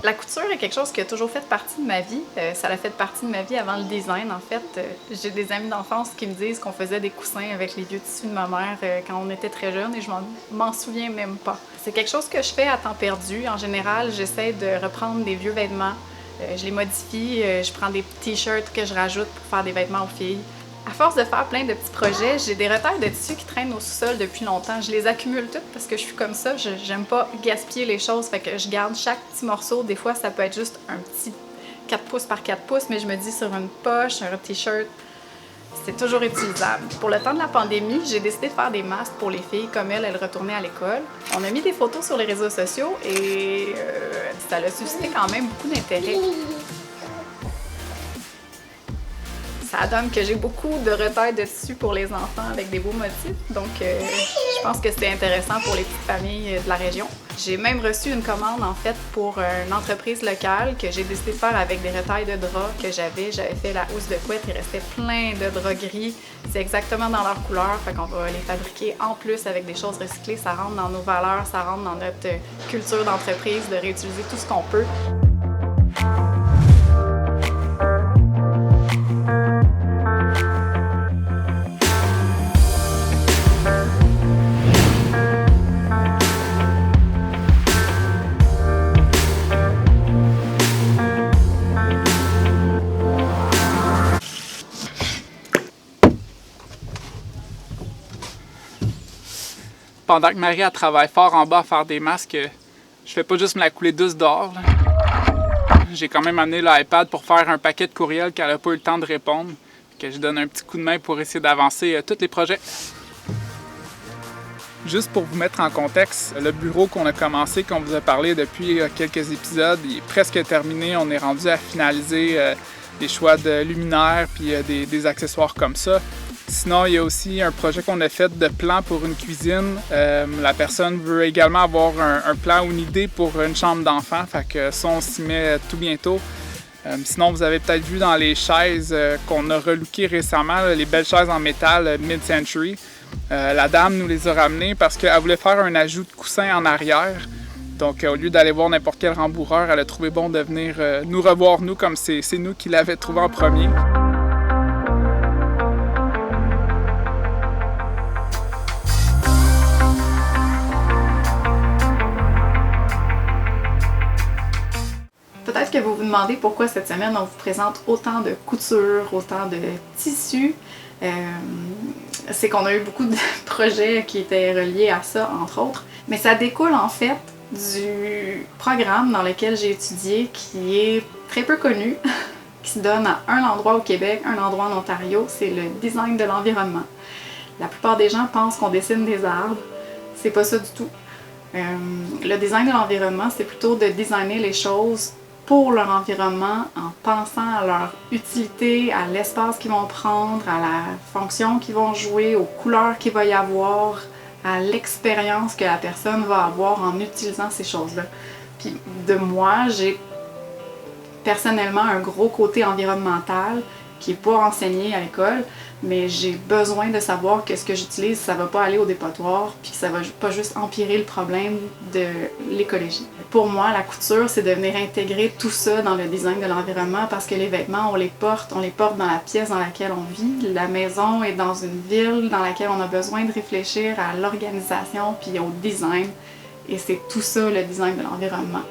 La couture est quelque chose qui a toujours fait partie de ma vie. Ça a fait partie de ma vie avant le design, en fait. J'ai des amis d'enfance qui me disent qu'on faisait des coussins avec les vieux tissus de ma mère quand on était très jeune et je m'en souviens même pas. C'est quelque chose que je fais à temps perdu. En général, j'essaie de reprendre des vieux vêtements. Je les modifie, je prends des t-shirts que je rajoute pour faire des vêtements aux filles. À force de faire plein de petits projets, j'ai des retailles de tissus qui traînent au sous-sol depuis longtemps. Je les accumule toutes parce que je suis comme ça. J'aime pas gaspiller les choses, fait que je garde chaque petit morceau. Des fois, ça peut être juste un petit 4 pouces par 4 pouces, mais je me dis sur une poche, un t-shirt, c'est toujours utilisable. Pour le temps de la pandémie, j'ai décidé de faire des masques pour les filles comme elles retournaient à l'école. On a mis des photos sur les réseaux sociaux et ça a suscité quand même beaucoup d'intérêt. Ça donne que j'ai beaucoup de retailles de tissus pour les enfants avec des beaux motifs, donc je pense que c'est intéressant pour les petites familles de la région. J'ai même reçu une commande en fait pour une entreprise locale que j'ai décidé de faire avec des retailles de draps que j'avais. J'avais fait la housse de couette, il restait plein de draps gris. C'est exactement dans leur couleur, fait qu'on va les fabriquer en plus avec des choses recyclées. Ça rentre dans nos valeurs, ça rentre dans notre culture d'entreprise de réutiliser tout ce qu'on peut. Pendant que Marie elle travaille fort en bas à faire des masques, je fais pas juste me la couler douce dehors. J'ai quand même amené l'iPad pour faire un paquet de courriels qu'elle n'a pas eu le temps de répondre. Que je donne un petit coup de main pour essayer d'avancer tous les projets. Juste pour vous mettre en contexte, le bureau qu'on a commencé, qu'on vous a parlé depuis quelques épisodes, il est presque terminé. On est rendu à finaliser des choix de luminaires puis des accessoires comme ça. Sinon, il y a aussi un projet qu'on a fait de plan pour une cuisine. La personne veut également avoir un plan ou une idée pour une chambre d'enfant. Fait que ça, on s'y met tout bientôt. Sinon, vous avez peut-être vu dans les chaises qu'on a relookées récemment, là, les belles chaises en métal mid-century. La dame nous les a ramenées parce qu'elle voulait faire un ajout de coussin en arrière. Donc, au lieu d'aller voir n'importe quel rembourreur, elle a trouvé bon de venir nous revoir, nous, comme c'est nous qui l'avons trouvé en premier. Peut-être que vous vous demandez pourquoi cette semaine on vous présente autant de couture, autant de tissus. C'est qu'on a eu beaucoup de projets qui étaient reliés à ça, entre autres. Mais ça découle en fait du programme dans lequel j'ai étudié, qui est très peu connu, qui se donne à un endroit au Québec, un endroit en Ontario, c'est le design de l'environnement. La plupart des gens pensent qu'on dessine des arbres, c'est pas ça du tout. Le design de l'environnement, c'est plutôt de designer les choses pour leur environnement en pensant à leur utilité, à l'espace qu'ils vont prendre, à la fonction qu'ils vont jouer, aux couleurs qu'il va y avoir, à l'expérience que la personne va avoir en utilisant ces choses-là. Puis de moi, j'ai personnellement un gros côté environnemental qui n'est pas enseigné à l'école, mais j'ai besoin de savoir que ce que j'utilise, ça va pas aller au dépotoir, puis que ça va pas juste empirer le problème de l'écologie. Pour moi, la couture, c'est de venir intégrer tout ça dans le design de l'environnement parce que les vêtements, on les porte dans la pièce dans laquelle on vit. La maison est dans une ville dans laquelle on a besoin de réfléchir à l'organisation puis au design. Et c'est tout ça, le design de l'environnement.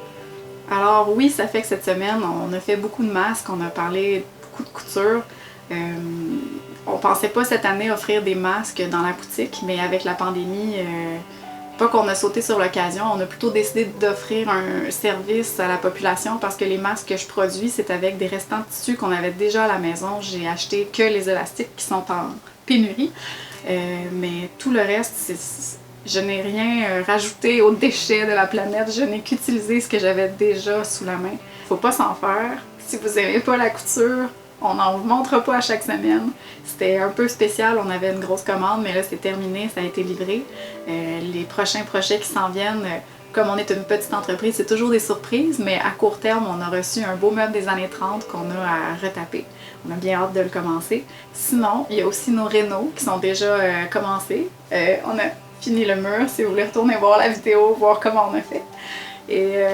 Alors oui, ça fait que cette semaine, on a fait beaucoup de masques, on a parlé beaucoup de couture. On pensait pas cette année offrir des masques dans la boutique, mais avec la pandémie, pas qu'on a sauté sur l'occasion, on a plutôt décidé d'offrir un service à la population parce que les masques que je produis, c'est avec des restants de tissus qu'on avait déjà à la maison. J'ai acheté que les élastiques qui sont en pénurie, mais tout le reste, je n'ai rien rajouté aux déchets de la planète, je n'ai qu'utilisé ce que j'avais déjà sous la main. Faut pas s'en faire. Si vous aimez pas la couture, on n'en vous montre pas à chaque semaine. C'était un peu spécial, on avait une grosse commande, mais là c'est terminé, ça a été livré. Les prochains projets qui s'en viennent, comme on est une petite entreprise, c'est toujours des surprises, mais à court terme, on a reçu un beau meuble des années 30 qu'on a à retaper. On a bien hâte de le commencer. Sinon, il y a aussi nos rénaux qui sont déjà commencés. On a fini le mur, si vous voulez retourner voir la vidéo, voir comment on a fait. Et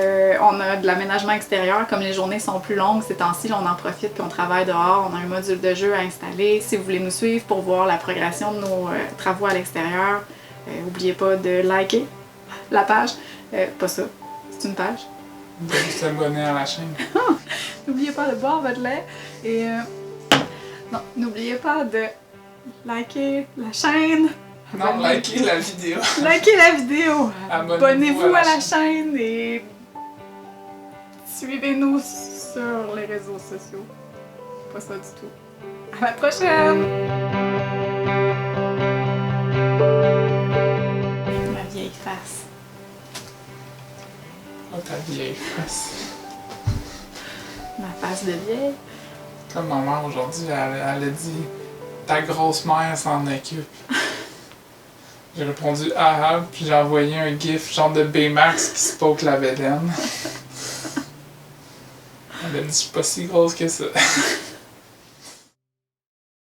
on a de l'aménagement extérieur, comme les journées sont plus longues ces temps-ci, on en profite puis on travaille dehors, on a un module de jeu à installer. Si vous voulez nous suivre pour voir la progression de nos travaux à l'extérieur, n'oubliez pas de liker la page. Pas ça, c'est une page. De vous abonner à la chaîne. N'oubliez pas de boire votre lait et non, n'oubliez pas de liker la chaîne. Non, likez la vidéo. Likez la vidéo. Abonnez-vous à la chaîne et suivez-nous sur les réseaux sociaux. Pas ça du tout. À la prochaine! Ma vieille face. Oh, ta vieille face. Ma face de vieille. Comme ma mère aujourd'hui, elle a dit « Ta grosse mère s'en occupe ». J'ai répondu « Ah ah », puis j'ai envoyé un gif genre de Baymax qui se poke la bédaine. Elle a dit « Je suis pas si grosse que ça ».